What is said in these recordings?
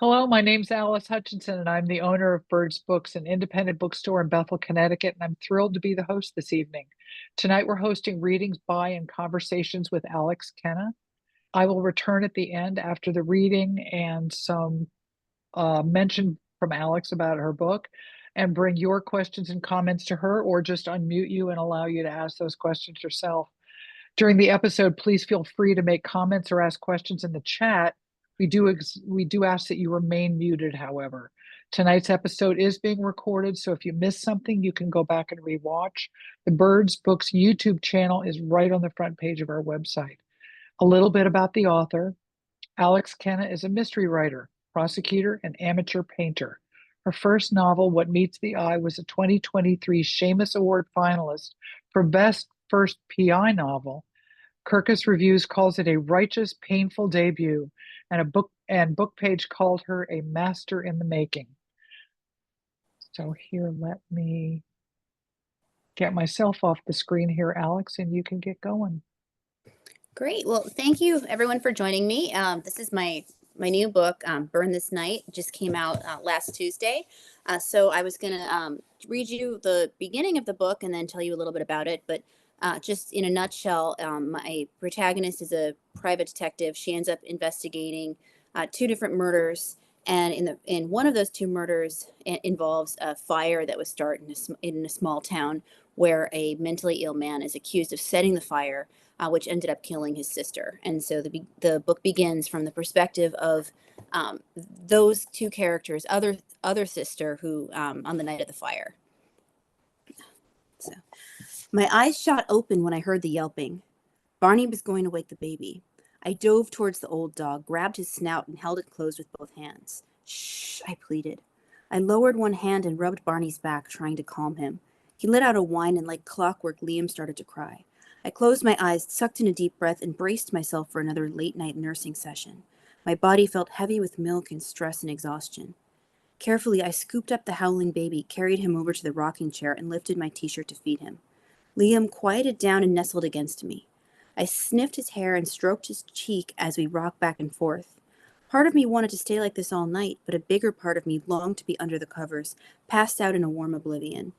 Hello, my name's Alice Hutchinson, and I'm the owner of Birds Books, an independent bookstore in Bethel, Connecticut, and I'm thrilled to be the host this evening. Tonight, we're hosting readings by and conversations with Alex Kenna. I will return at the end after the reading and some mention from Alex about her book and bring your questions and comments to her, or just unmute you and allow you to ask those questions yourself. During the episode, please feel free to make comments or ask questions in the chat. We do ask that you remain muted, however. Tonight's episode is being recorded, so if you missed something, you can go back and rewatch. The Birds Books YouTube channel is right on the front page of our website. A little bit about the author. Alex Kenna is a mystery writer, prosecutor, and amateur painter. Her first novel, What Meets the Eye, was a 2023 Shamus Award finalist for Best First PI Novel. Kirkus Reviews calls it a righteous, painful debut, and Book Page called her a master in the making. So here, let me get myself off the screen here, Alex, and you can get going. Great. Well, thank you everyone for joining me. This is my new book, Burn This Night. It just came out last Tuesday. So I was going to read you the beginning of the book and then tell you a little bit about it. But just in a nutshell, my protagonist is a private detective. She ends up investigating two different murders. And in one of those two murders involves a fire that was started in a small town where a mentally ill man is accused of setting the fire, which ended up killing his sister. And so the book begins from the perspective of those two characters, other sister who on the night of the fire. So my eyes shot open when I heard the yelping. Barney was going to wake the baby. I dove towards the old dog, grabbed his snout, and held it closed with both hands. Shh, I pleaded. I lowered one hand and rubbed Barney's back, trying to calm him. He let out a whine, and like clockwork, Liam started to cry. I closed my eyes, sucked in a deep breath, and braced myself for another late-night nursing session. My body felt heavy with milk and stress and exhaustion. Carefully, I scooped up the howling baby, carried him over to the rocking chair, and lifted my t-shirt to feed him. Liam quieted down and nestled against me. I sniffed his hair and stroked his cheek as we rocked back and forth. Part of me wanted to stay like this all night, but a bigger part of me longed to be under the covers, passed out in a warm oblivion.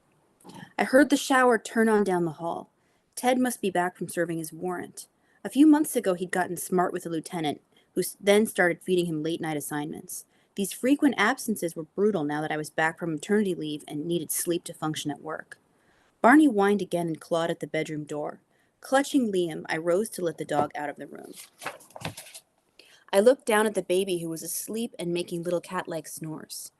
I heard the shower turn on down the hall. Ted must be back from serving his warrant. A few months ago, he'd gotten smart with a lieutenant, who then started feeding him late-night assignments. These frequent absences were brutal now that I was back from maternity leave and needed sleep to function at work. Barney whined again and clawed at the bedroom door. Clutching Liam, I rose to let the dog out of the room. I looked down at the baby who was asleep and making little cat-like snores.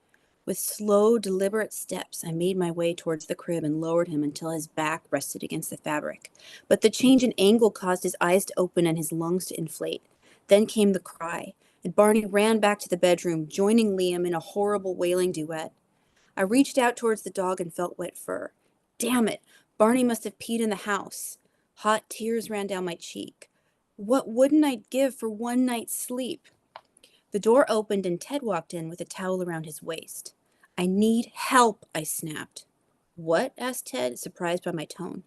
With slow, deliberate steps, I made my way towards the crib and lowered him until his back rested against the fabric. But the change in angle caused his eyes to open and his lungs to inflate. Then came the cry, and Barney ran back to the bedroom, joining Liam in a horrible wailing duet. I reached out towards the dog and felt wet fur. Damn it! Barney must have peed in the house. Hot tears ran down my cheek. What wouldn't I give for one night's sleep? The door opened and Ted walked in with a towel around his waist. I need help, I snapped. What? Asked Ted, surprised by my tone.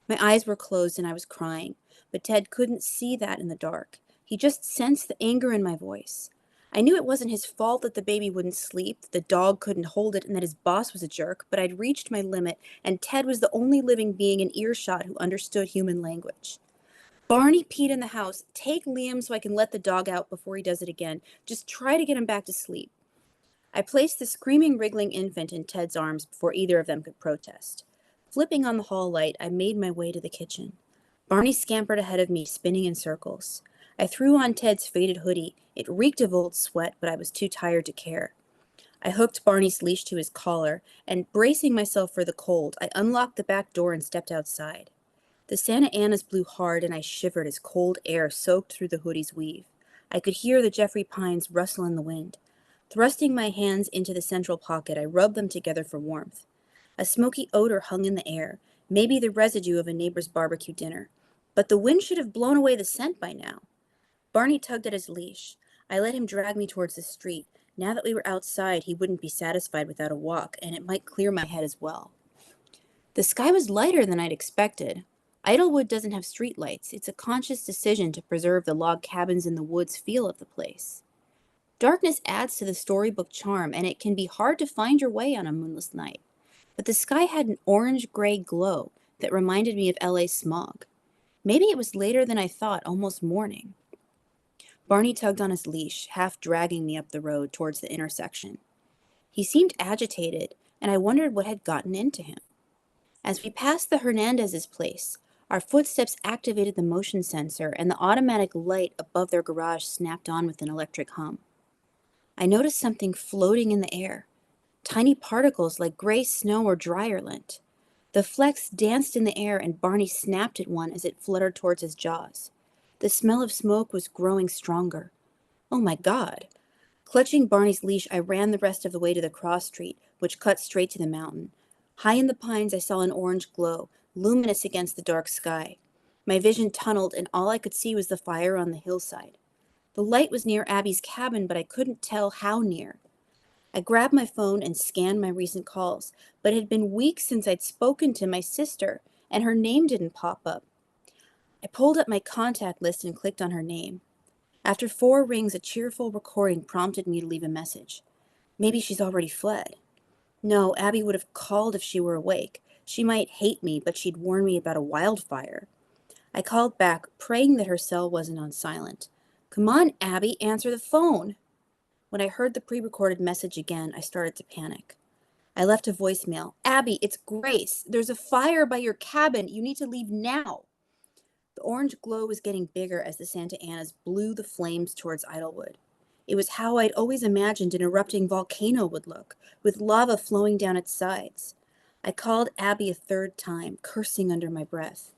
My eyes were closed and I was crying, but Ted couldn't see that in the dark. He just sensed the anger in my voice. I knew it wasn't his fault that the baby wouldn't sleep, that the dog couldn't hold it, and that his boss was a jerk, but I'd reached my limit, and Ted was the only living being in earshot who understood human language. Barney peed in the house. Take Liam so I can let the dog out before he does it again. Just try to get him back to sleep. I placed the screaming, wriggling infant in Ted's arms before either of them could protest. Flipping on the hall light, I made my way to the kitchen. Barney scampered ahead of me, spinning in circles. I threw on Ted's faded hoodie. It reeked of old sweat, but I was too tired to care. I hooked Barney's leash to his collar, and bracing myself for the cold, I unlocked the back door and stepped outside. The Santa Anas blew hard, and I shivered as cold air soaked through the hoodie's weave. I could hear the Jeffrey pines rustle in the wind. Thrusting my hands into the central pocket, I rubbed them together for warmth. A smoky odor hung in the air, maybe the residue of a neighbor's barbecue dinner. But the wind should have blown away the scent by now. Barney tugged at his leash. I let him drag me towards the street. Now that we were outside, he wouldn't be satisfied without a walk, and it might clear my head as well. The sky was lighter than I'd expected. Idlewood doesn't have streetlights. It's a conscious decision to preserve the log cabins in the woods feel of the place. Darkness adds to the storybook charm, and it can be hard to find your way on a moonless night. But the sky had an orange-gray glow that reminded me of LA smog. Maybe it was later than I thought, almost morning. Barney tugged on his leash, half dragging me up the road towards the intersection. He seemed agitated, and I wondered what had gotten into him. As we passed the Hernandez's place, our footsteps activated the motion sensor, and the automatic light above their garage snapped on with an electric hum. I noticed something floating in the air, tiny particles like gray snow or dryer lint. The flecks danced in the air, and Barney snapped at one as it fluttered towards his jaws. The smell of smoke was growing stronger. Oh my God! Clutching Barney's leash, I ran the rest of the way to the cross street, which cut straight to the mountain. High in the pines, I saw an orange glow, luminous against the dark sky. My vision tunneled, and all I could see was the fire on the hillside. The light was near Abby's cabin, but I couldn't tell how near. I grabbed my phone and scanned my recent calls, but it had been weeks since I'd spoken to my sister, and her name didn't pop up. I pulled up my contact list and clicked on her name. After 4 rings, a cheerful recording prompted me to leave a message. Maybe she's already fled. No, Abby would have called if she were awake. She might hate me, but she'd warn me about a wildfire. I called back, praying that her cell wasn't on silent. Come on, Abby, answer the phone. When I heard the pre-recorded message again, I started to panic. I left a voicemail. Abby, it's Grace. There's a fire by your cabin. You need to leave now. The orange glow was getting bigger as the Santa Anas blew the flames towards Idlewood. It was how I'd always imagined an erupting volcano would look, with lava flowing down its sides. I called Abby a 3rd time, cursing under my breath.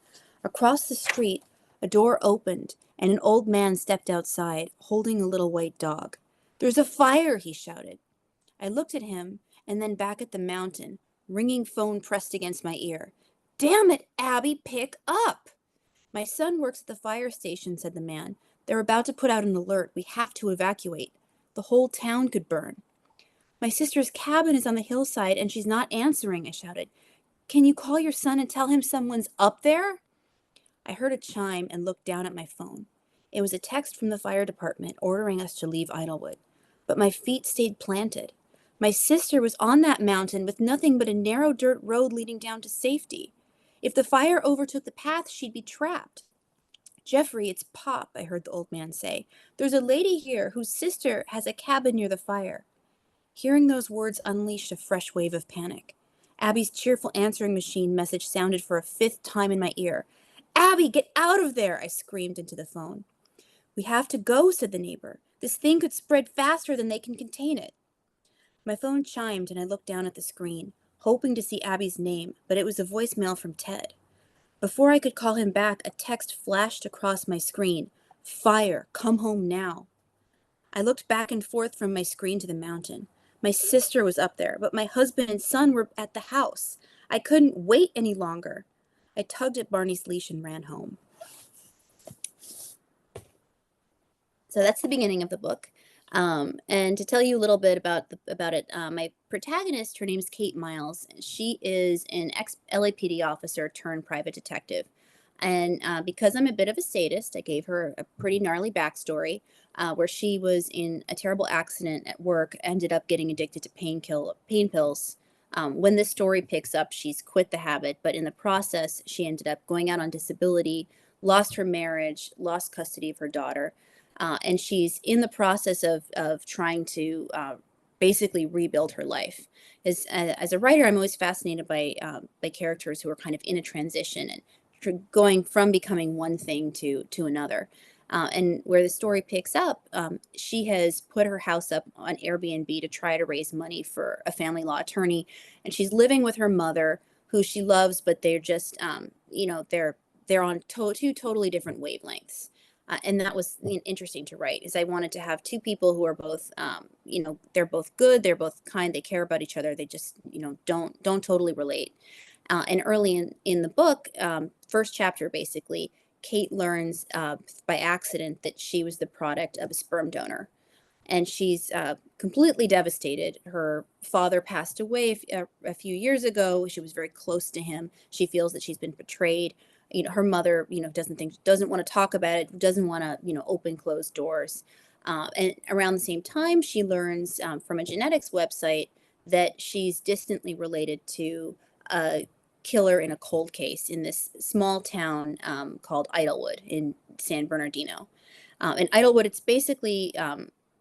Across the street, a door opened, and an old man stepped outside, holding a little white dog. There's a fire, he shouted. I looked at him, and then back at the mountain, ringing phone pressed against my ear. Damn it, Abby, pick up! My son works at the fire station, said the man. They're about to put out an alert. We have to evacuate. The whole town could burn. My sister's cabin is on the hillside, and she's not answering, I shouted. Can you call your son and tell him someone's up there? I heard a chime and looked down at my phone. It was a text from the fire department ordering us to leave Idlewood. But my feet stayed planted. My sister was on that mountain with nothing but a narrow dirt road leading down to safety. If the fire overtook the path, she'd be trapped. Jeffrey, it's Pop, I heard the old man say. There's a lady here whose sister has a cabin near the fire. Hearing those words unleashed a fresh wave of panic. Abby's cheerful answering machine message sounded for a 5th time in my ear. Abby, get out of there, I screamed into the phone. We have to go, said the neighbor. This thing could spread faster than they can contain it. My phone chimed and I looked down at the screen, hoping to see Abby's name, but it was a voicemail from Ted. Before I could call him back, a text flashed across my screen. Fire, come home now. I looked back and forth from my screen to the mountain. My sister was up there, but my husband and son were at the house. I couldn't wait any longer. I tugged at Barney's leash and ran home. So that's the beginning of the book. And to tell you a little bit about it, my protagonist, her name's Kate Miles. She is an ex-LAPD officer turned private detective. And because I'm a bit of a sadist, I gave her a pretty gnarly backstory where she was in a terrible accident at work, ended up getting addicted to pain pills. When this story picks up, she's quit the habit, but in the process, she ended up going out on disability, lost her marriage, lost custody of her daughter. And she's in the process of trying to basically rebuild her life. As a writer, I'm always fascinated by characters who are kind of in a transition and going from becoming one thing to another. And where the story picks up, she has put her house up on Airbnb to try to raise money for a family law attorney, and she's living with her mother, who she loves, but they're just, they're on 2 totally different wavelengths. And that was interesting to write, is I wanted to have 2 people who are both, they're both good, they're both kind, they care about each other, they just, don't totally relate. And early in the book, first chapter basically, Kate learns by accident that she was the product of a sperm donor. And she's completely devastated. Her father passed away a few years ago. She was very close to him. She feels that she's been betrayed. Her mother, doesn't want to talk about it, doesn't want to, open closed doors. And around the same time, she learns from a genetics website that she's distantly related to a killer in a cold case in this small town called Idlewood in San Bernardino. In Idlewood, it's basically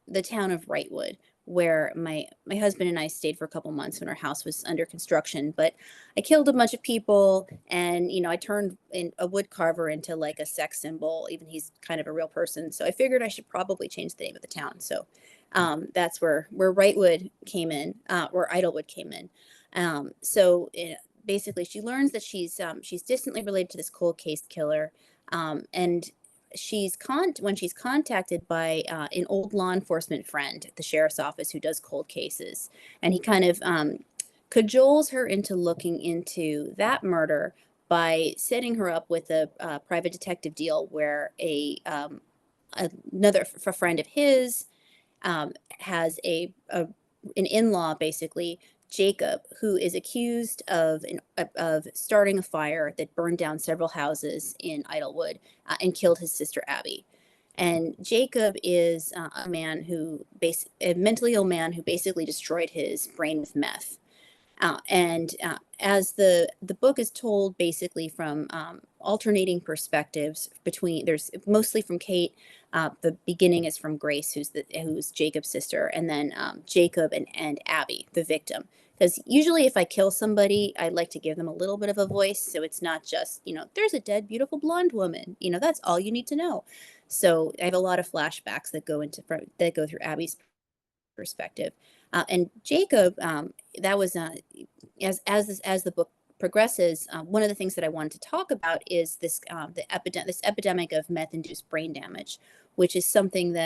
the town of Wrightwood, where my husband and I stayed for a couple months when our house was under construction. But I killed a bunch of people, and I turned a wood carver into like a sex symbol. Even he's kind of a real person, so I figured I should probably change the name of the town. So that's where Wrightwood came in, where Idlewood came in. Basically, she learns that she's distantly related to this cold case killer, and when she's contacted by an old law enforcement friend at the sheriff's office who does cold cases, and he kind of cajoles her into looking into that murder by setting her up with a private detective deal where another friend of his has an in-law, basically Jacob, who is accused of starting a fire that burned down several houses in Idlewood and killed his sister Abby. And Jacob is a mentally ill man who basically destroyed his brain with meth. And as the book is told basically from alternating perspectives there's mostly from Kate. The beginning is from Grace, who's Jacob's sister, and then Jacob and Abby, the victim. Because usually, if I kill somebody, I like to give them a little bit of a voice, so it's not just there's a dead, beautiful blonde woman. That's all you need to know. So I have a lot of flashbacks that go through Abby's perspective. And Jacob, that was as the book progresses, one of the things that I wanted to talk about is this epidemic of meth-induced brain damage, which is something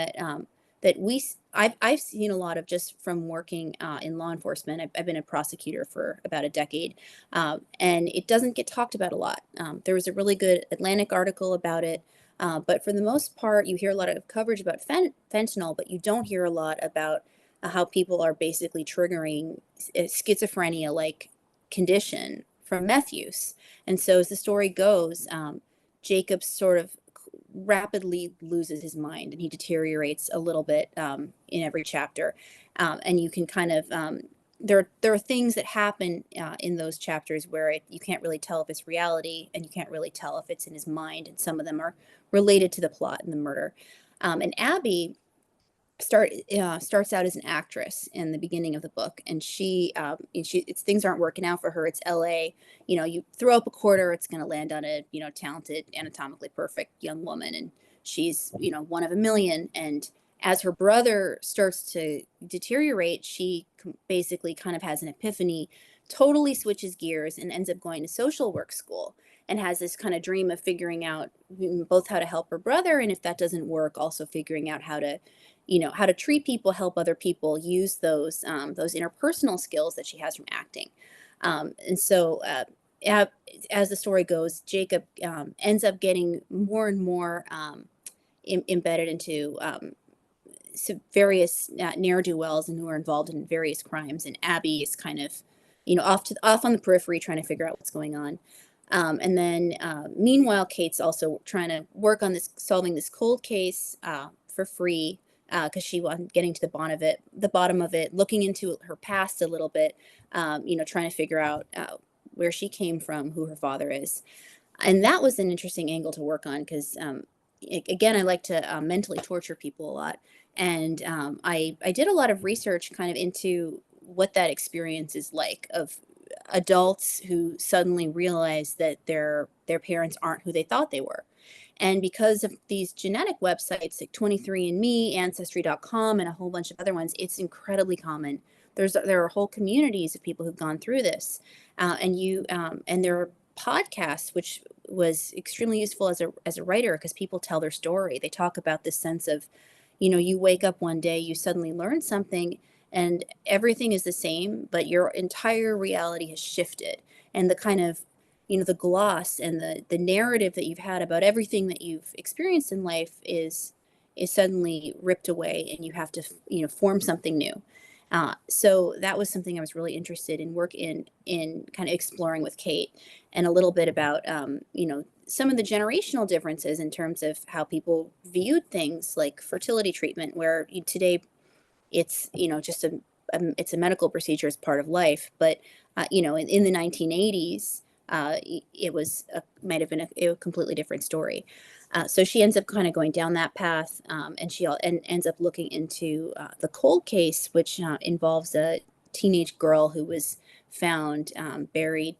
I've seen a lot of just from working in law enforcement. I've been a prosecutor for about a decade, and it doesn't get talked about a lot. There was a really good Atlantic article about it. But for the most part, you hear a lot of coverage about fentanyl, but you don't hear a lot about how people are basically triggering schizophrenia-like condition from meth use. And so as the story goes, Jacob sort of rapidly loses his mind and he deteriorates a little bit in every chapter. And you can kind of there are things that happen in those chapters where you can't really tell if it's reality and you can't really tell if it's in his mind. And some of them are related to the plot and the murder. And Abby starts out as an actress in the beginning of the book, and things aren't working out for her. It's LA. You throw up a quarter, it's going to land on a talented, anatomically perfect young woman, and she's one of a million. And as her brother starts to deteriorate, she basically kind of has an epiphany, totally switches gears, and ends up going to social work school, and has this kind of dream of figuring out both how to help her brother, and if that doesn't work, also figuring out how to treat people, help other people, use those interpersonal skills that she has from acting. And so as the story goes, Jacob ends up getting more and more embedded into various ne'er-do-wells and who are involved in various crimes. And Abby is kind of, off on the periphery trying to figure out what's going on. And then meanwhile, Kate's also trying to work on solving this cold case for free, because she wasn't getting to the bottom of it, looking into her past a little bit, trying to figure out where she came from, who her father is. And that was an interesting angle to work on because, again, I like to mentally torture people a lot. And I did a lot of research kind of into what that experience is like of adults who suddenly realize that their parents aren't who they thought they were. And because of these genetic websites like 23andMe, Ancestry.com, and a whole bunch of other ones, it's incredibly common. There are whole communities of people who've gone through this, and there are podcasts, which was extremely useful as a writer because people tell their story. They talk about this sense of, you wake up one day, you suddenly learn something, and everything is the same, but your entire reality has shifted, and the kind of the gloss and the narrative that you've had about everything that you've experienced in life is suddenly ripped away, and you have to form something new. So that was something I was really interested in kind of exploring with Kate, and a little bit about some of the generational differences in terms of how people viewed things like fertility treatment, where today it's just it's a medical procedure as part of life, but in the 1980s, it was might have been a completely different story. So she ends up kind of going down that path, and ends up looking into the cold case, which involves a teenage girl who was found buried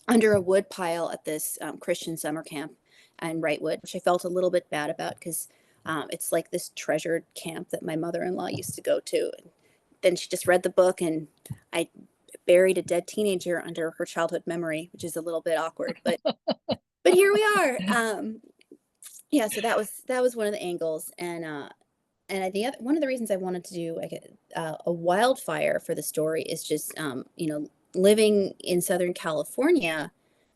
under a wood pile at this Christian summer camp in Wrightwood, which I felt a little bit bad about because it's like this treasured camp that my mother-in-law used to go to. And then she just read the book, and I buried a dead teenager under her childhood memory, which is a little bit awkward, but here we are. Yeah, so that was one of the angles, and one of the reasons I wanted to do like a wildfire for the story is just living in Southern California.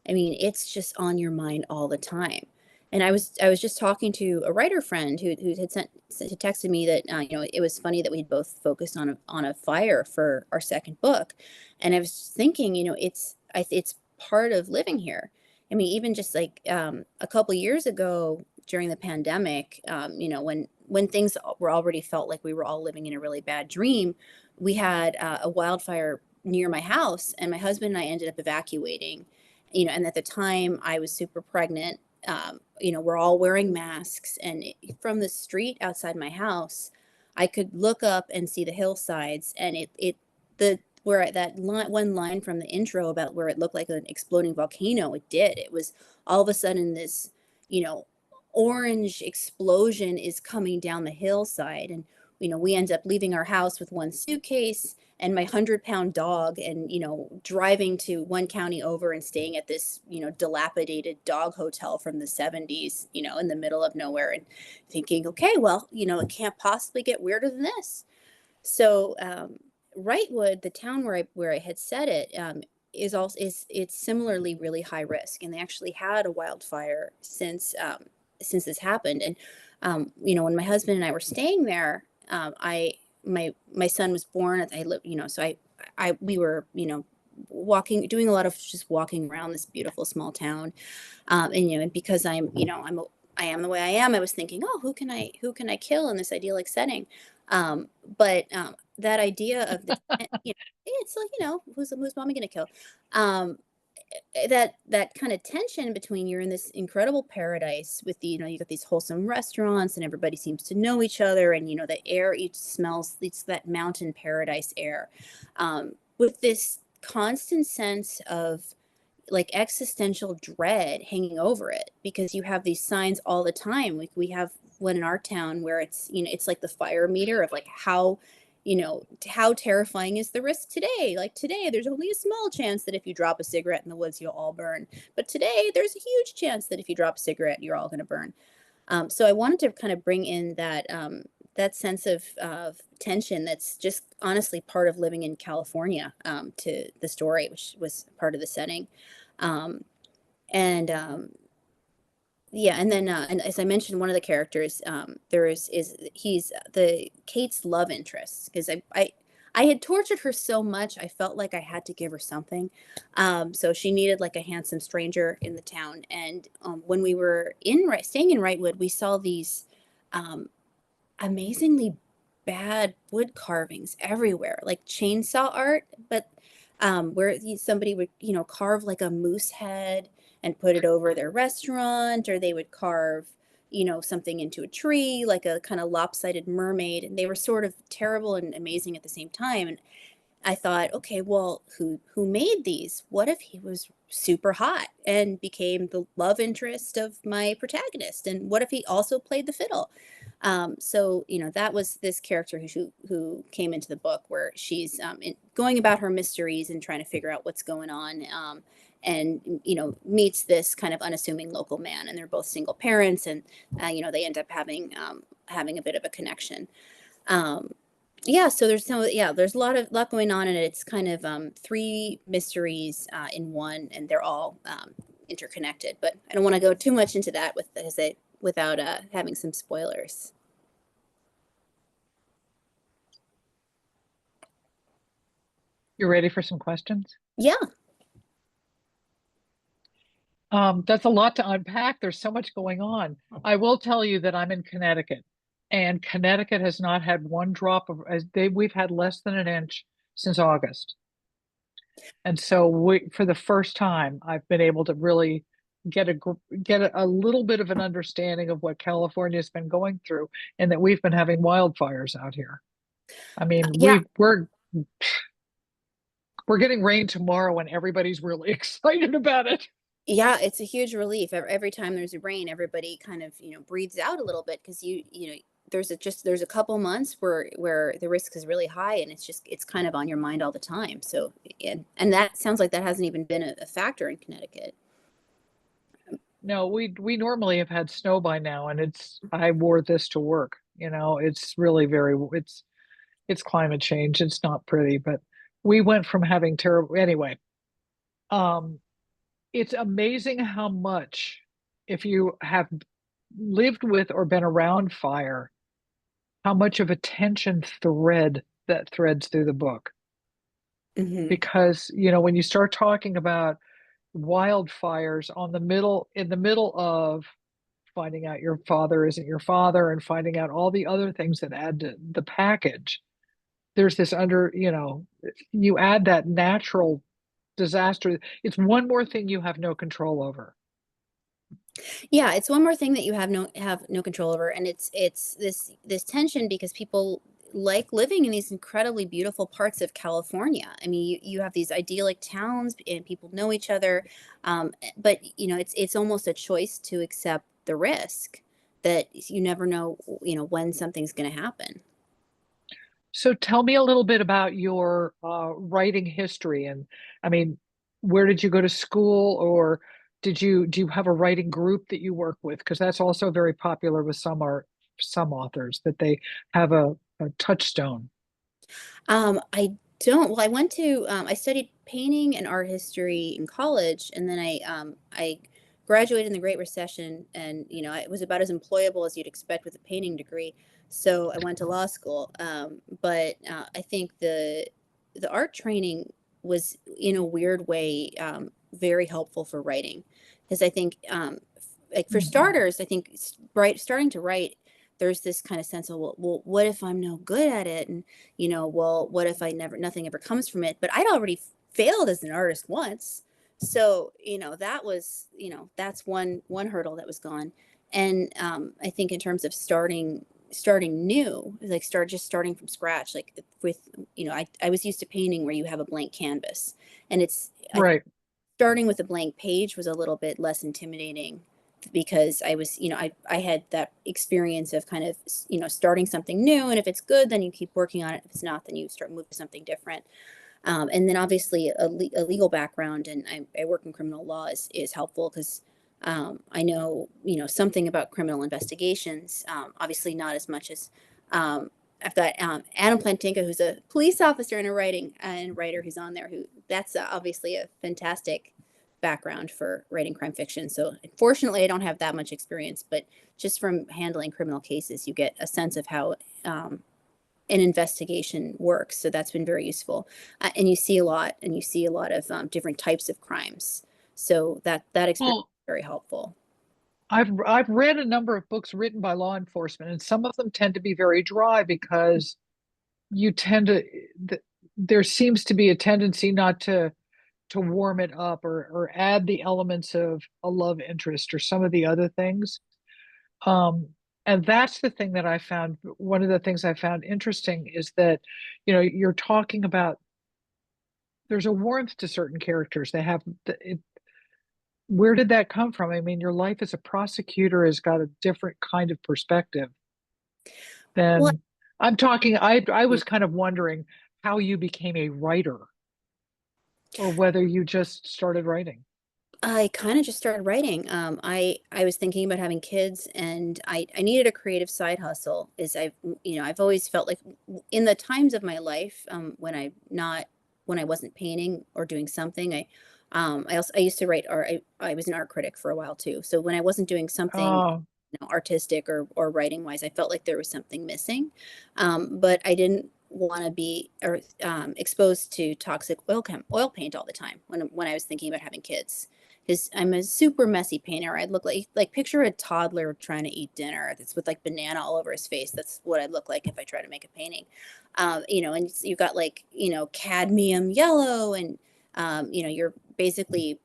I mean, it's just on your mind all the time. And I was just talking to a writer friend who had texted me that it was funny that we'd both focused on a fire for our second book, and I was thinking, it's part of living here. I mean, even just like a couple years ago during the pandemic, when things were already felt like we were all living in a really bad dream, we had a wildfire near my house, and my husband and I ended up evacuating. And at the time I was super pregnant. We're all wearing masks, and from the street outside my house, I could look up and see the hillsides, and the where that one line from the intro about where it looked like an exploding volcano, it was all of a sudden this, you know, orange explosion is coming down the hillside. And we end up leaving our house with one suitcase and my 100-pound dog, and driving to one county over and staying at this dilapidated dog hotel from the 70s, in the middle of nowhere, and thinking, okay, well, it can't possibly get weirder than this. So Wrightwood, the town where I had set it, is also is it's similarly really high risk, and they actually had a wildfire since this happened. And when my husband and I were staying there, I my son was born. I live, so I we were walking, doing a lot of just walking around this beautiful small town, and because I am the way I am, I was thinking, oh, who can I kill in this idyllic setting? But that idea of the it's like, who's mommy gonna kill? Um, that kind of tension between, you're in this incredible paradise with you got these wholesome restaurants and everybody seems to know each other, and the air each smells, it's that mountain paradise air, with this constant sense of like existential dread hanging over it, because you have these signs all the time. Like we have one in our town where it's like the fire meter of like how terrifying is the risk today. Like today there's only a small chance that if you drop a cigarette in the woods you'll all burn, but today there's a huge chance that if you drop a cigarette you're all going to burn. So I wanted to kind of bring in that sense of tension that's just honestly part of living in California, to the story, which was part of the setting. Um, and Yeah, and then and as I mentioned, one of the characters, there is he's the Kate's love interest, because I had tortured her so much I felt like I had to give her something. So she needed like a handsome stranger in the town, and when we were staying in Wrightwood, we saw these um, amazingly bad wood carvings everywhere, like chainsaw art, but where somebody would, carve like a moose head and put it over their restaurant, or they would carve, something into a tree, like a kind of lopsided mermaid. And they were sort of terrible and amazing at the same time. And I thought, okay, well, who made these? What if he was super hot and became the love interest of my protagonist? And what if he also played the fiddle? So that was this character who came into the book, where she's going about her mysteries and trying to figure out what's going on, and meets this kind of unassuming local man, and they're both single parents, and they end up having a bit of a connection. Um, yeah, so there's a lot going on in it. It's kind of three mysteries in one, and they're all interconnected. But I don't want to go too much into that without having some spoilers. You ready for some questions? Yeah. That's a lot to unpack. There's so much going on. I will tell you that I'm in Connecticut, and Connecticut has not had one drop of, we've had less than an inch since August. And so for the first time, I've been able to really get a little bit of an understanding of what California's been going through, and that we've been having wildfires out here. I mean, Yeah, we're getting rain tomorrow, and everybody's really excited about it. yeah, it's a huge relief. Every time there's a rain, everybody kind of, breathes out a little bit because there's a couple months where the risk is really high, and it's kind of on your mind all the time. So, and that sounds like that hasn't even been a factor in Connecticut. No, we normally have had snow by now, and I wore this to work. It's really it's climate change. It's not pretty, but we went from having terrible anyway. Um, it's amazing how much, if you have lived with or been around fire, how much of a tension thread that threads through the book. Hmm. Because, when you start talking about wildfires in the middle of finding out your father isn't your father and finding out all the other things that add to the package, there's this you add that natural disaster. It's one more thing you have no control over. Yeah, it's one more thing that you have no control over, and it's this tension because people like living in these incredibly beautiful parts of California. I mean, you have these idyllic towns and people know each other, but it's almost a choice to accept the risk that you never know, when something's going to happen. So tell me a little bit about your writing history. And I mean, where did you go to school, or do you have a writing group that you work with? Because that's also very popular with some authors, that they have a touchstone. I don't. Well, I studied painting and art history in college, and then I graduated in the Great Recession, and I was about as employable as you'd expect with a painting degree. So I went to law school. But I think the art training was, in a weird way, very helpful for writing, because I think, like for Mhm. starters, I think starting to write, there's this kind of sense of, well, what if I'm no good at it, and well, what if nothing ever comes from it? But I'd already failed as an artist once. So, that's one hurdle that was gone. And I think in terms of starting new, like starting from scratch, like with, I was used to painting where you have a blank canvas. And I think Right. starting with a blank page was a little bit less intimidating because I was, I had that experience of kind of, starting something new. And if it's good, then you keep working on it. If it's not, then you start moving to something different. And then obviously a legal background, and I work in criminal law is helpful because I know, something about criminal investigations. Obviously not as much as, I've got Adam Plantinka, who's a police officer and a writer who's on there. Who That's obviously a fantastic background for writing crime fiction. So unfortunately, I don't have that much experience, but just from handling criminal cases, you get a sense of how an investigation works. So that's been very useful, and you see a lot of different types of crimes. So that experience Well, is very helpful. I've read a number of books written by law enforcement, and some of them tend to be very dry because you tend to th there seems to be a tendency not to warm it up, or add the elements of a love interest or some of the other things. Um, and that's the thing that I found. One of the things I found interesting is that, you're talking about, there's a warmth to certain characters. Where did that come from? I mean, your life as a prosecutor has got a different kind of perspective Well, than I'm talking. I was kind of wondering how you became a writer, or whether you just started writing. I kind of just started writing. I was thinking about having kids, and I needed a creative side hustle. I've always felt like, in the times of my life, when I wasn't painting or doing something, I used to write art. I was an art critic for a while too. So when I wasn't doing something, Oh, artistic or writing wise, I felt like there was something missing. But I didn't want to be or exposed to toxic oil paint all the time when I was thinking about having kids. Because I'm a super messy painter. I'd look like picture a toddler trying to eat dinner that's with like banana all over his face. That's what I'd look like if I try to make a painting. And you've got like cadmium yellow, and you're basically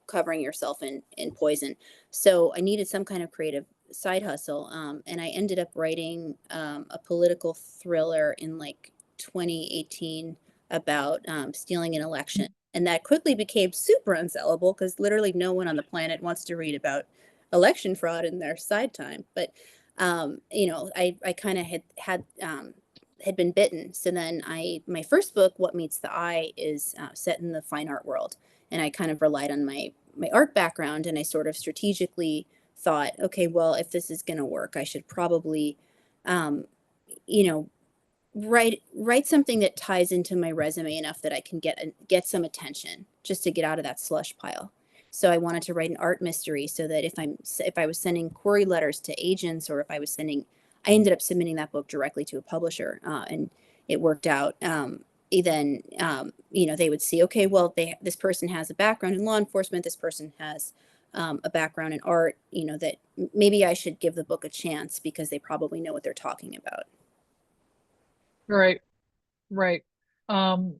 covering yourself in poison. So I needed some kind of creative side hustle. And I ended up writing a political thriller in like 2018 about stealing an election. And that quickly became super unsellable because literally no one on the planet wants to read about election fraud in their side time. But, I kind of had been bitten. So then my first book, What Meets the Eye, is set in the fine art world. And I kind of relied on my art background, and I sort of strategically thought, okay, well, if this is going to work, I should probably, um, you know, write something that ties into my resume enough that I can get some attention just to get out of that slush pile. So I wanted to write an art mystery so that if I was sending query letters to agents, or if I ended up submitting that book directly to a publisher, and it worked out. Then they would see, okay, well, this person has a background in law enforcement, this person has a background in art, that maybe I should give the book a chance because they probably know what they're talking about. Right, right. Um,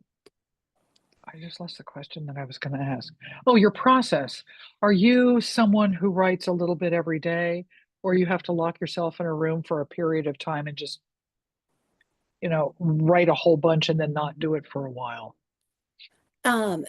I just lost the question that I was going to ask. Oh, your process. Are you someone who writes a little bit every day, or you have to lock yourself in a room for a period of time and just, write a whole bunch and then not do it for a while? Um,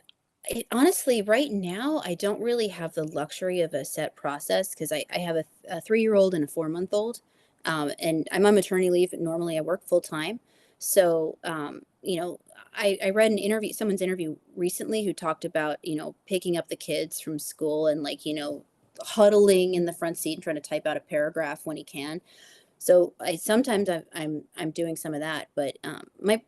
Honestly, right now, I don't really have the luxury of a set process because I have a 3-year-old and a 4-month-old. And I'm on maternity leave. Normally, I work full time. So, I read someone's interview recently who talked about, picking up the kids from school and like, huddling in the front seat and trying to type out a paragraph when he can. So I'm doing some of that, but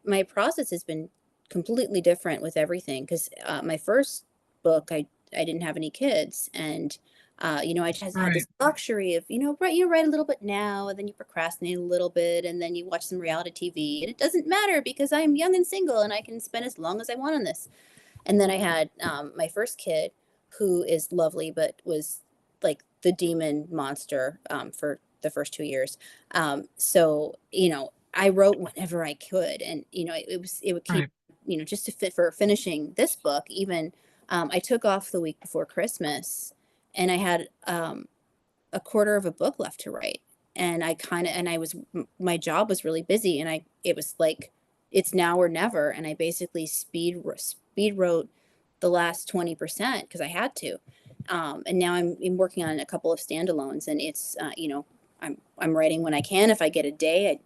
my process has been completely different with everything because my first book I didn't have any kids, and I just had Right. this luxury of write a little bit now, and then you procrastinate a little bit, and then you watch some reality TV, and it doesn't matter because I'm young and single and I can spend as long as I want on this. And then I had my first kid, who is lovely, but was like the demon monster for the first 2 years. So I wrote whenever I could, and it would keep Right. just to fit for finishing this book. Even I took off the week before Christmas, and I had a quarter of a book left to write, and I was my job was really busy, and I it was like it's now or never, and I basically speed wrote the last 20% because I had to. And now I'm working on a couple of standalones, and it's I'm writing when I can. If I get a day,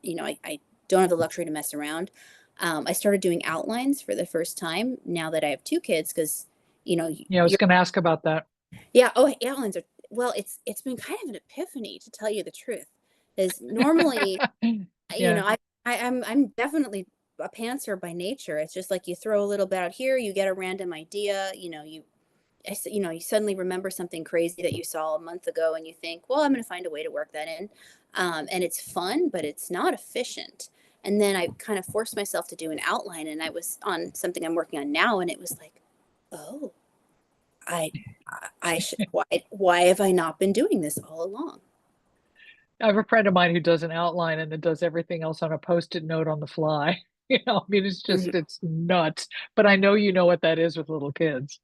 I don't have the luxury to mess around. I started doing outlines for the first time now that I have 2 kids because Yeah, I was going to ask about that. yeah. Oh, outlines are well. It's been kind of an epiphany, to tell you the truth. Is normally, Yeah, I'm definitely a pantser by nature. It's just like you throw a little bit out here, you get a random idea. You suddenly remember something crazy that you saw a month ago, and you think, well, I'm going to find a way to work that in. And it's fun, but it's not efficient. And then I kind of forced myself to do an outline, and I was on something I'm working on now, and it was like, oh, I I should why have I not been doing this all along? I have a friend of mine who does an outline and then does everything else on a post-it note on the fly. I mean, Mhm. it's nuts. But I know you know what that is with little kids.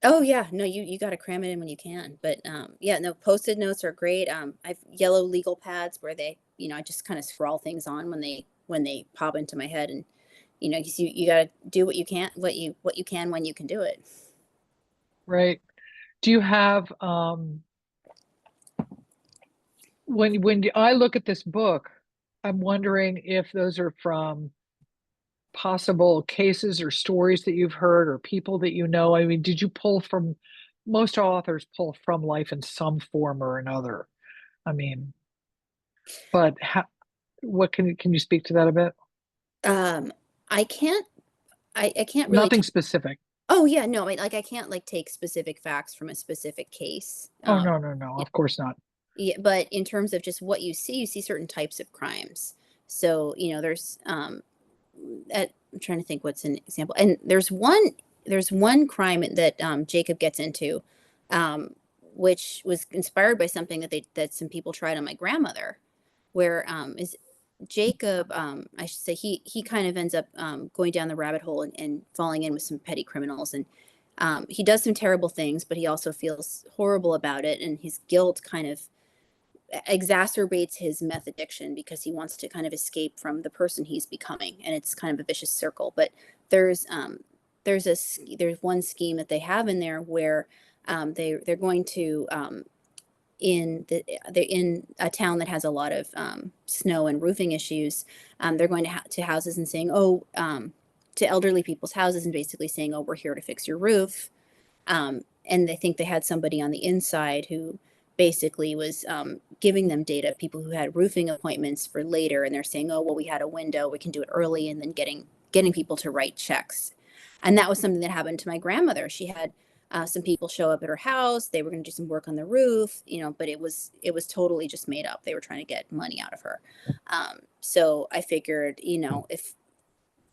Oh yeah, no, you got to cram it in when you can. But yeah, no, post-it notes are great. I've yellow legal pads where I just kind of scrawl things on when they pop into my head, and 'cause you got to do what you can when you can do it. Right. Do you have when I look at this book, I'm wondering if those are from possible cases or stories that you've heard or people that you know. I mean, did you pull from most authors pull from life in some form or another? I mean, but what can you speak to that a bit? Um, I can't I can't really Nothing talk. specific. Oh yeah, no, I can't like take specific facts from a specific case. Oh, no, no, no, of course not. Yeah, but in terms of just what you see certain types of crimes. So, there's I'm trying to think what's an example. And there's one crime that Jacob gets into, um, which was inspired by something that some people tried on my grandmother, where is Jacob, I should say, he kind of ends up going down the rabbit hole and falling in with some petty criminals, and he does some terrible things, but he also feels horrible about it, and his guilt kind of exacerbates his meth addiction because he wants to kind of escape from the person he's becoming, and it's kind of a vicious circle. But there's um there's one scheme that they have in there where they're going to they're in a town that has a lot of snow and roofing issues. They're going to houses and saying, to elderly people's houses, and basically saying, oh, we're here to fix your roof. And they think they had somebody on the inside who basically was giving them data, people who had roofing appointments for later, and they're saying, oh, well, we had a window, we can do it early, and then getting people to write checks. And that was something that happened to my grandmother. She had some people show up at her house. They were going to do some work on the roof, but it was totally just made up. They were trying to get money out of her. So I figured, if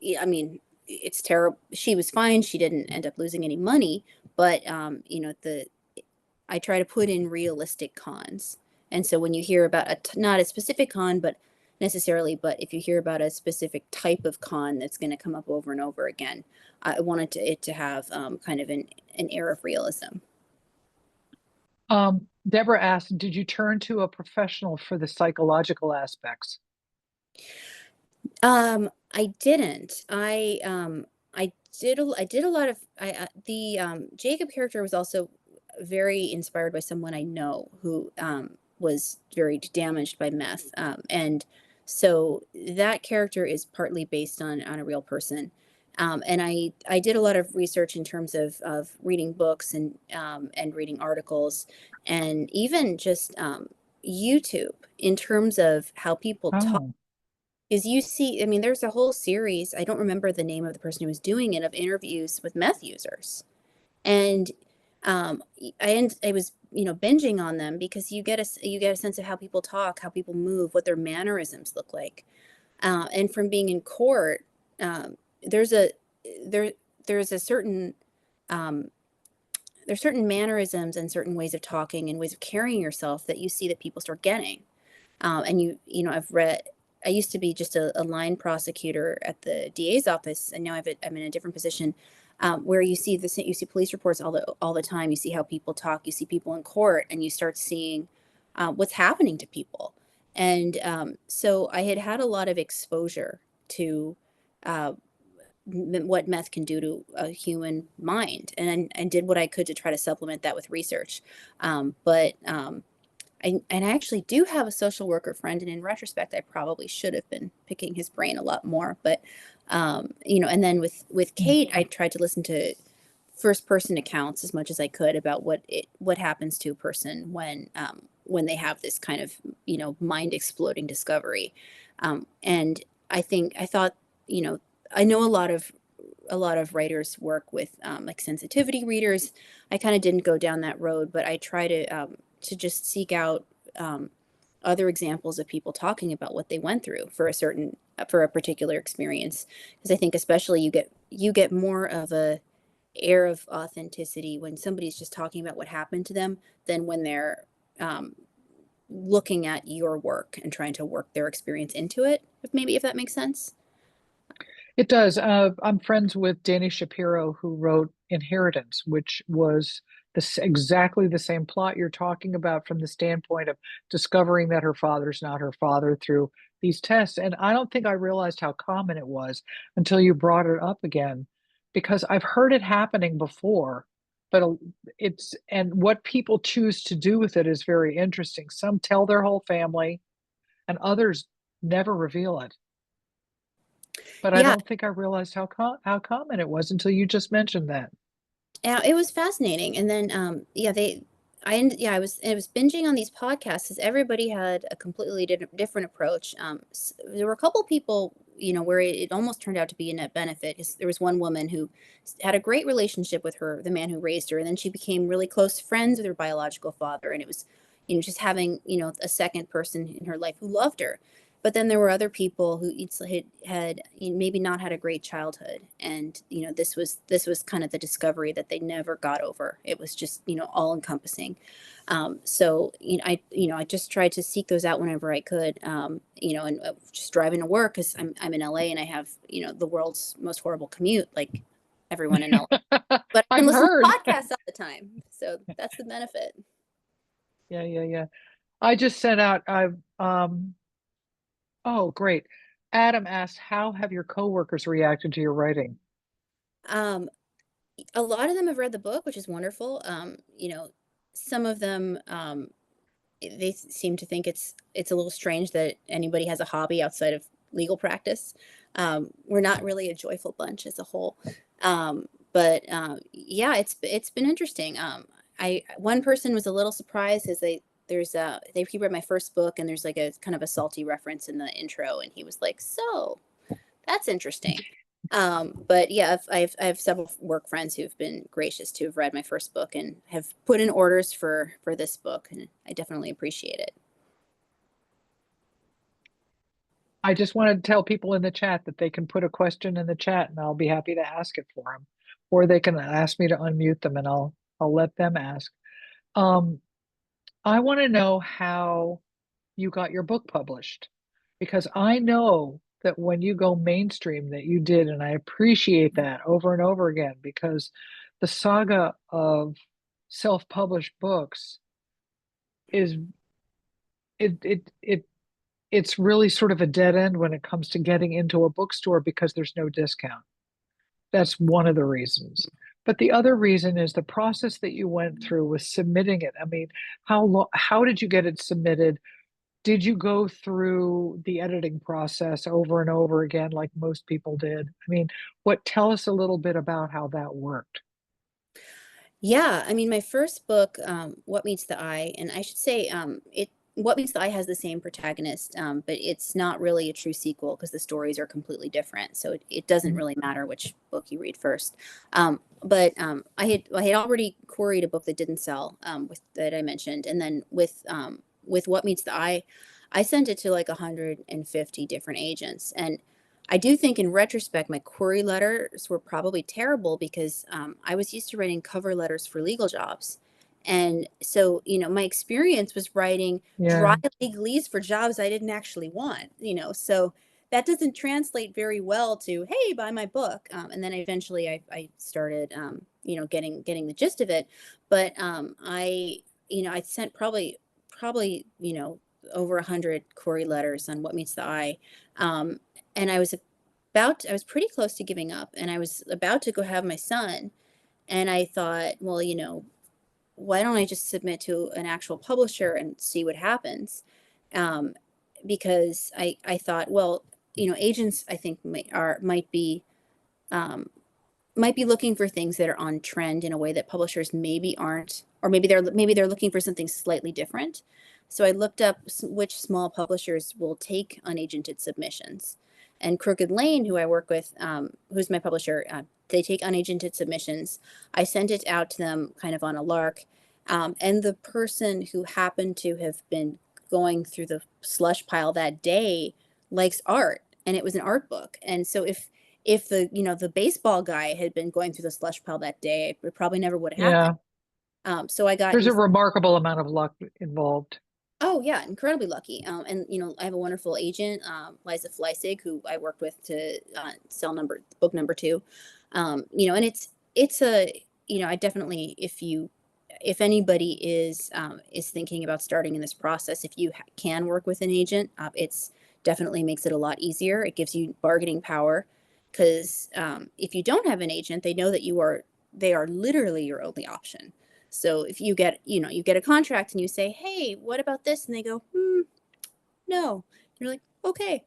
yeah, I mean, it's terrible. She was fine. She didn't end up losing any money, but the I try to put in realistic cons. And so when you hear about not a specific con, but necessarily, but if you hear about a specific type of con that's going to come up over and over again, I wanted it to have kind of an air of realism. Deborah asked, did you turn to a professional for the psychological aspects? I didn't. I did a lot of the Jacob character was also very inspired by someone I know who was very damaged by meth, and so that character is partly based on a real person. And I did a lot of research in terms of reading books and reading articles, and even just YouTube in terms of how people talk. Oh, Is you see, I mean, there's a whole series, I don't remember the name of the person who was doing it, of interviews with meth users. And I was, binging on them because you get a sense of how people talk, how people move, what their mannerisms look like. And from being in court, there's a there there's a certain um, there's certain mannerisms and certain ways of talking and ways of carrying yourself that you see that people start getting. And I've read. I used to be just a line prosecutor at the DA's office, and now I'm in a different position, where you see police reports all the time. You see how people talk. You see people in court, and you start seeing what's happening to people. And so I had a lot of exposure to uh, what meth can do to a human mind, and did what I could to try to supplement that with research. But I actually do have a social worker friend, and in retrospect, I probably should have been picking his brain a lot more. But and then with Kate, I tried to listen to first person accounts as much as I could about what happens to a person when they have this kind of mind exploding discovery. And I thought, you know I know a lot of writers work with like sensitivity readers. I kind of didn't go down that road, but I try to just seek out um, other examples of people talking about what they went through for a particular experience, because I think especially you get more of a air of authenticity when somebody's just talking about what happened to them than when they're um, looking at your work and trying to work their experience into it. If that makes sense. it does. I'm friends with Danny Shapiro, who wrote Inheritance, which was exactly the same plot you're talking about from the standpoint of discovering that her father's not her father through these tests. And I don't think I realized how common it was until you brought it up again, because I've heard it happening before, but and what people choose to do with it is very interesting. Some tell their whole family, and others never reveal it. But I Yeah, don't think I realized how common it was until you just mentioned that. yeah, it was fascinating. And then, I was binging on these podcasts because everybody had a completely different approach. There were a couple people, where it almost turned out to be a net benefit, because there was one woman who had a great relationship with the man who raised her, and then she became really close friends with her biological father, and it was, just having, a second person in her life who loved her. But then there were other people who had maybe not had a great childhood, and this was kind of the discovery that they never got over. It was just all encompassing. So I just tried to seek those out whenever I could. And just driving to work, because I'm in LA and I have the world's most horrible commute, like everyone in LA. But I can I've listen to heard. podcasts all the time, so that's the benefit. Yeah, yeah, yeah. I just sent out, oh, great. Adam asked, how have your coworkers reacted to your writing? Um, a lot of them have read the book, which is wonderful. Some of them, they seem to think it's a little strange that anybody has a hobby outside of legal practice. We're not really a joyful bunch as a whole. But yeah, it's been interesting. I One person was a little surprised, as he read my first book, and there's like a kind of a salty reference in the intro, and he was like, "So that's interesting." But yeah, I have several work friends who've been gracious to have read my first book and have put in orders for this book, and I definitely appreciate it. I just want to tell people in the chat that they can put a question in the chat and I'll be happy to ask it for them. Or they can ask me to unmute them and I'll let them ask. Um, I want to know how you got your book published because I know that when you go mainstream that you did, and I appreciate that over and over again because the saga of self-published books is it's really sort of a dead end when it comes to getting into a bookstore because there's no discount. That's one of the reasons. But the other reason is the process that you went through with submitting it. I mean, how did you get it submitted? Did you go through the editing process over and over again like most people did? I mean, tell us a little bit about how that worked. Yeah, I mean, my first book, What Meets the Eye, and I should say, What Meets the Eye has the same protagonist, but it's not really a true sequel because the stories are completely different. So it doesn't really matter which book you read first. But I had already queried a book that didn't sell, that I mentioned, and then with What Meets the Eye, I sent it to like 150 different agents, and I do think in retrospect, my query letters were probably terrible because I was used to writing cover letters for legal jobs. And so, my experience was writing dry Yeah. legalese for jobs I didn't actually want. So that doesn't translate very well to, hey, buy my book. And then eventually I started, getting the gist of it. But I sent probably, over 100 query letters on What Meets the Eye. Um, and I was pretty close to giving up, and I was about to go have my son. And I thought, well, why don't I just submit to an actual publisher and see what happens? Um, because I thought, well, agents I think um, might be looking for things that are on trend in a way that publishers maybe aren't, or maybe they're looking for something slightly different. So I looked up which small publishers will take unagented submissions, and Crooked Lane, who I work with, who's my publisher, they take unagented submissions. I sent it out to them kind of on a lark, and the person who happened to have been going through the slush pile that day likes art, and it was an art book. And so if the baseball guy had been going through the slush pile that day, it probably never would have happened. Yeah. So I got There's you. a remarkable amount of luck involved. Oh yeah, incredibly lucky. And I have a wonderful agent, Liza Fleissig, who I worked with to sell book number two. And it's a I definitely, if anybody is thinking about starting in this process, if you can work with an agent, it's definitely makes it a lot easier. It gives you bargaining power, because if you don't have an agent, they know that they are literally your only option. So if you get a contract and you say, hey, what about this? And they go, no. You're like, okay.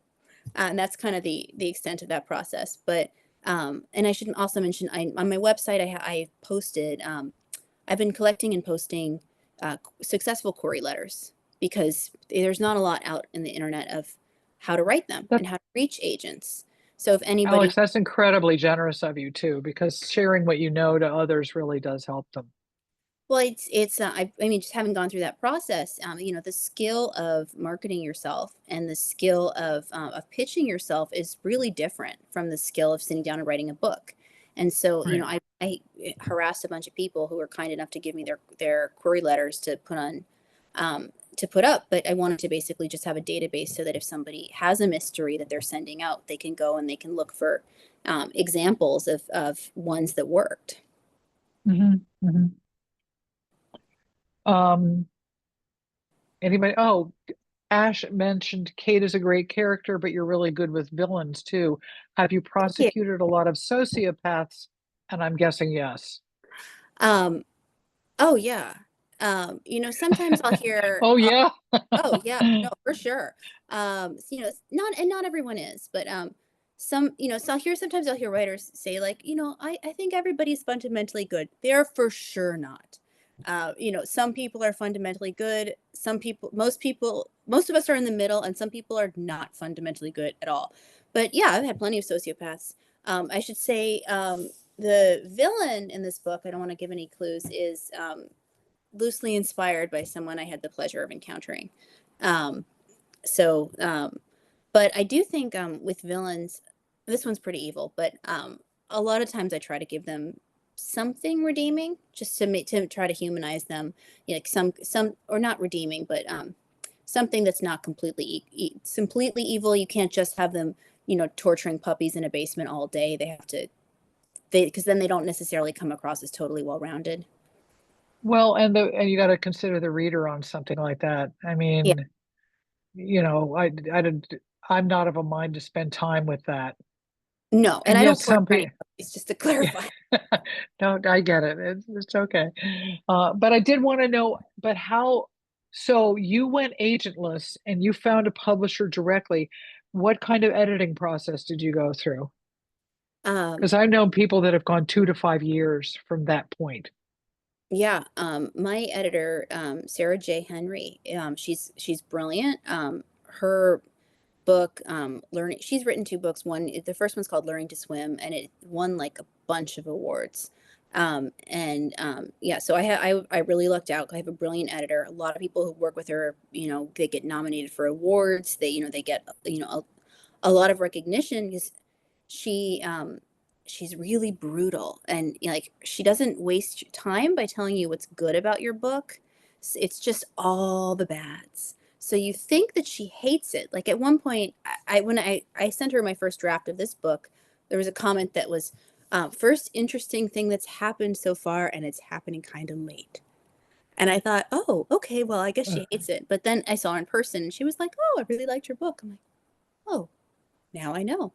And that's kind of the extent of that process. But and I should also mention, on my website, I posted, I've been collecting and posting successful query letters, because there's not a lot out in the internet of how to write them That, and how to reach agents. So if anybody, Alex, that's incredibly generous of you too, because sharing what you know to others really does help them. Well, I mean, just having gone through that process, the skill of marketing yourself and the skill of pitching yourself is really different from the skill of sitting down and writing a book. And so, Right. I harassed a bunch of people who were kind enough to give me their query letters to put on, to put up. But I wanted to basically just have a database so that if somebody has a mystery that they're sending out, they can go and they can look for examples of ones that worked. Hmm. Hmm. Um, Anybody? Oh, Ash mentioned Kate is a great character, but you're really good with villains too. Have you Yeah. prosecuted a lot of sociopaths? And I'm guessing yes. Um, Oh yeah. Sometimes I'll hear, Oh yeah. oh yeah, no, for sure. Not everyone is, but so sometimes I'll hear writers say like, I think everybody's fundamentally good. They're for sure not. Some people are fundamentally good. Most of us are in the middle, and some people are not fundamentally good at all. But yeah, I've had plenty of sociopaths. I should say, the villain in this book, I don't want to give any clues, is loosely inspired by someone I had the pleasure of encountering. Um, so, but I do think with villains, this one's pretty evil, but a lot of times I try to give them something redeeming, just to try to humanize them. Like some or not redeeming, but something that's not completely evil. You can't just have them, torturing puppies in a basement all day. They have to because then they don't necessarily come across as totally well rounded. Well, and you got to consider the reader on something like that. I Yeah. mean, I did, I'm not of a mind to spend time with that. No, and And I yet don't torture some any people, puppies, just to yeah, clarify. no, I get it. It's okay. But I did want to know, but how, so you went agentless and you found a publisher directly. What kind of editing process did you go through? Um, Because I've known people that have gone 2 to 5 years from that point. yeah, my editor, Sarah J. Henry, she's brilliant. Her book, learning, she's written two books. The first one's called Learning to Swim, and it won like a bunch of awards. Yeah, so I really lucked out. I have a brilliant editor. A lot of people who work with her, they get nominated for awards. They get, a lot of recognition because she she's really brutal, and like she doesn't waste time by telling you what's good about your book. It's just all the bads, so you think that she hates it. Like at one point, when I sent her my first draft of this book, there was a comment that was, first interesting thing that's happened so far, and it's happening kind of late. And I thought, oh, okay, well, I guess Uh, she hates it. But then I saw her in person, and she was like, oh, I really liked your book. I'm like, oh, now I know.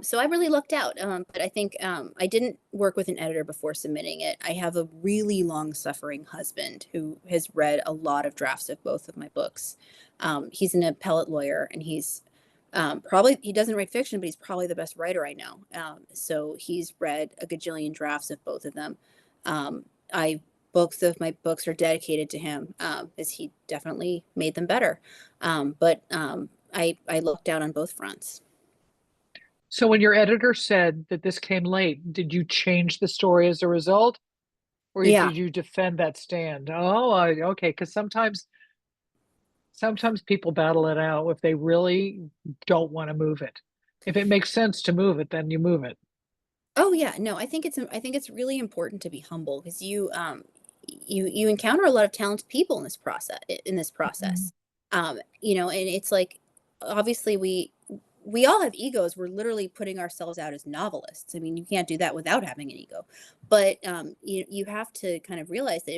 So I really lucked out. But I think I didn't work with an editor before submitting it. I have a really long suffering husband who has read a lot of drafts of both of my books. He's an appellate lawyer, and he doesn't write fiction, but he's probably the best writer I know. So he's read a gajillion drafts of both of them. I Both of my books are dedicated to him, as he definitely made them better. I lucked out on both fronts. so when your editor said that this came late, did you change the story as a result, or Yeah. did you defend that stand? Oh, okay. Because sometimes people battle it out if they really don't want to move it. If it makes sense to move it, then you move it. Oh yeah, no, I think it's really important to be humble because you encounter a lot of talented people in this Mhm. process. And it's like obviously we all have egos. We're literally putting ourselves out as novelists. I mean, you can't do that without having an ego. But you have to kind of realize that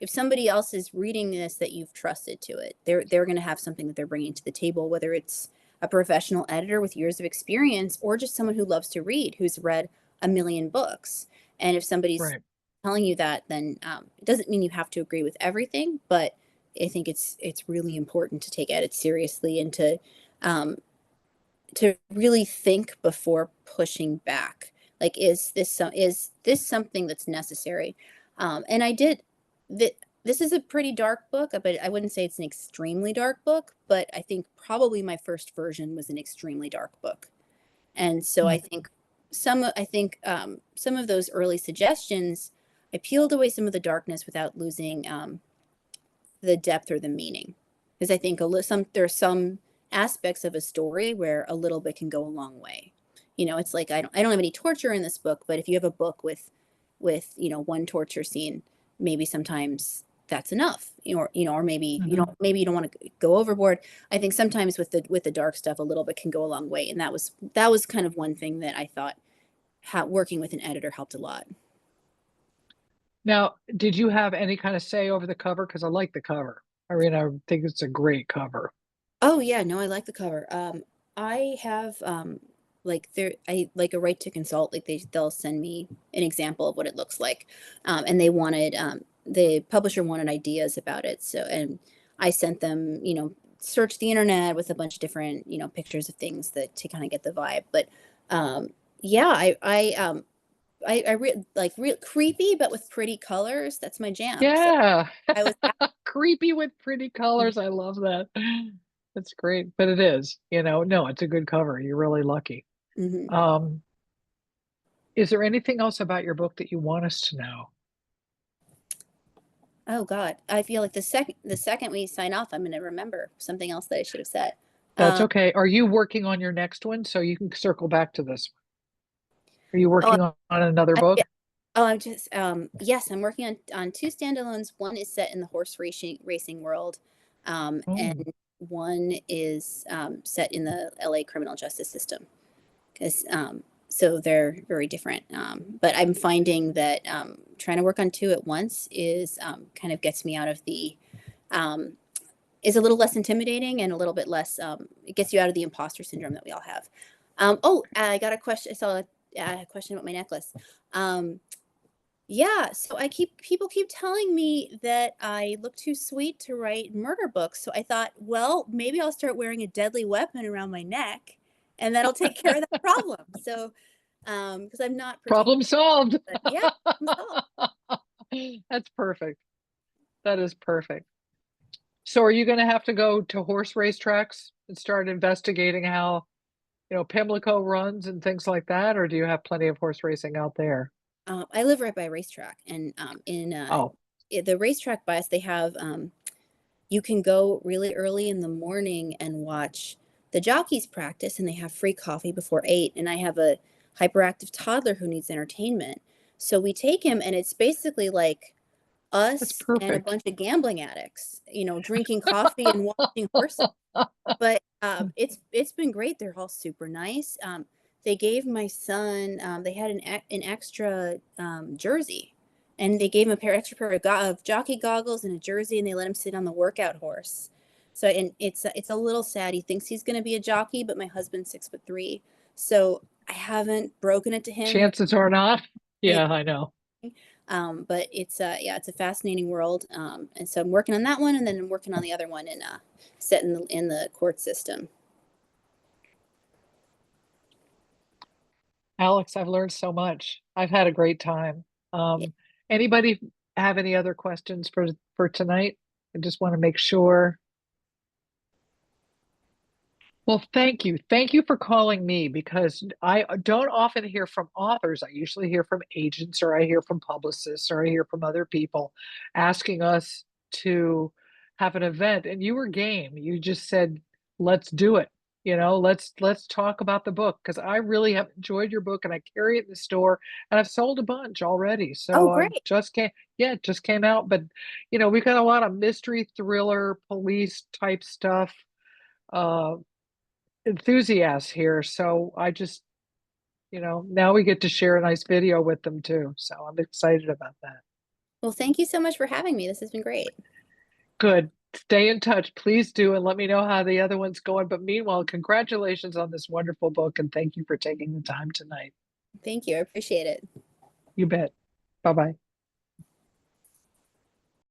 if somebody else is reading this that you've trusted to it, they're going to have something that they're bringing to the table, whether it's a professional editor with years of experience or just someone who loves to read, who's read a million books. And if somebody's Right. telling you that, then it doesn't mean you have to agree with everything, but I think it's really important to take edits seriously and um, to really think before pushing back. Like, is this something that's necessary? And I did that. This is a pretty dark book, but I wouldn't say it's an extremely dark book. But I think probably my first version was an extremely dark book, and so Mm. I think some of those early suggestions I peeled away some of the darkness without losing the depth or the meaning. Because I think there are some aspects of a story where a little bit can go a long way. It's like I don't have any torture in this book, but if you have a book with one torture scene, maybe sometimes that's enough. Or maybe Mhm. maybe you don't want to go overboard. I think sometimes with the dark stuff, a little bit can go a long way, and that was kind of one thing that I thought how working with an editor helped a lot. Now, did you have any kind of say over the cover? Because I like the cover. I mean, I think it's a great cover. Oh yeah, no, I like the cover. I have like I like a right to consult. Like they'll send me an example of what it looks like, and the publisher wanted ideas about it. So and I sent them search the internet with a bunch of different pictures of things that to kind of get the vibe. But yeah, like real creepy but with pretty colors. That's my jam. So Yeah. I was. Creepy with pretty colors. I love that. That's great. But it is, no, it's a good cover. You're really lucky. Mhm. Um, is there anything else about your book that you want us to know? Oh God, I feel like the second we sign off, I'm going to remember something else that I should have said. That's Um, okay. Are you working on your next one? So you can circle back to this one. Are you oh, working on another yeah. book? Oh, I'm just yes, I'm working on two standalones. One is set in the horse racing world, and Mm, one is set in the LA criminal justice system. Because so they're very different. But I'm finding that trying to work on two at once is kind of gets me out of the um, is a little less intimidating and a little bit less. It gets you out of the imposter syndrome that we all have. Oh, I got a question. I saw a question about my necklace. Um, yeah, so people keep telling me that I look too sweet to write murder books. So I thought, well, maybe I'll start wearing a deadly weapon around my neck, and that'll take care of that problem. So, because I'm not particularly, problem solved. but yeah, problem solved. That's perfect. That is perfect. So are you going to have to go to horse racetracks and start investigating how, Pimlico runs and things like that? Or do you have plenty of horse racing out there? I live right by a racetrack, and Oh, the racetrack by us, they have you can go really early in the morning and watch the jockeys practice, and they have free coffee before 8. And I have a hyperactive toddler who needs entertainment, so we take him, and it's basically like that's us and a perfect. bunch of gambling addicts, drinking coffee and watching horses. But it's been great. They're all super nice. They gave my son they had an extra jersey, and they gave him extra pair of jockey goggles and a jersey, and they let him sit on the workout horse. So and it's a little sad. He thinks he's going to be a jockey, but my husband's 6'3", so I haven't broken it to him what Chances are not. he is. Yeah, I know. But yeah, it's a fascinating world. And so I'm working on that one, and then I'm working on the other one and set in the court system. Alex, I've learned so much. I've had a great time. Yeah. Um, anybody have any other questions for tonight? I just want to make sure. Well, thank you. Thank you for calling me because I don't often hear from authors. I usually hear from agents or I hear from publicists or I hear from other people asking us to have an event. And you were game. You just said, let's do it. Let's talk about the book because I really have enjoyed your book and I carry it in the store and I've sold a bunch already. Oh, So great. yeah, it just came out. But we've got a lot of mystery thriller, police type stuff. Uh, enthusiasts here. So I just, now we get to share a nice video with them too. So I'm excited about that. Well, thank you so much for having me. This has been great. Good. Stay in touch. Please do. And let me know how the other one's going. But meanwhile, congratulations on this wonderful book. And thank you for taking the time tonight. Thank you. I appreciate it. You bet. Bye bye.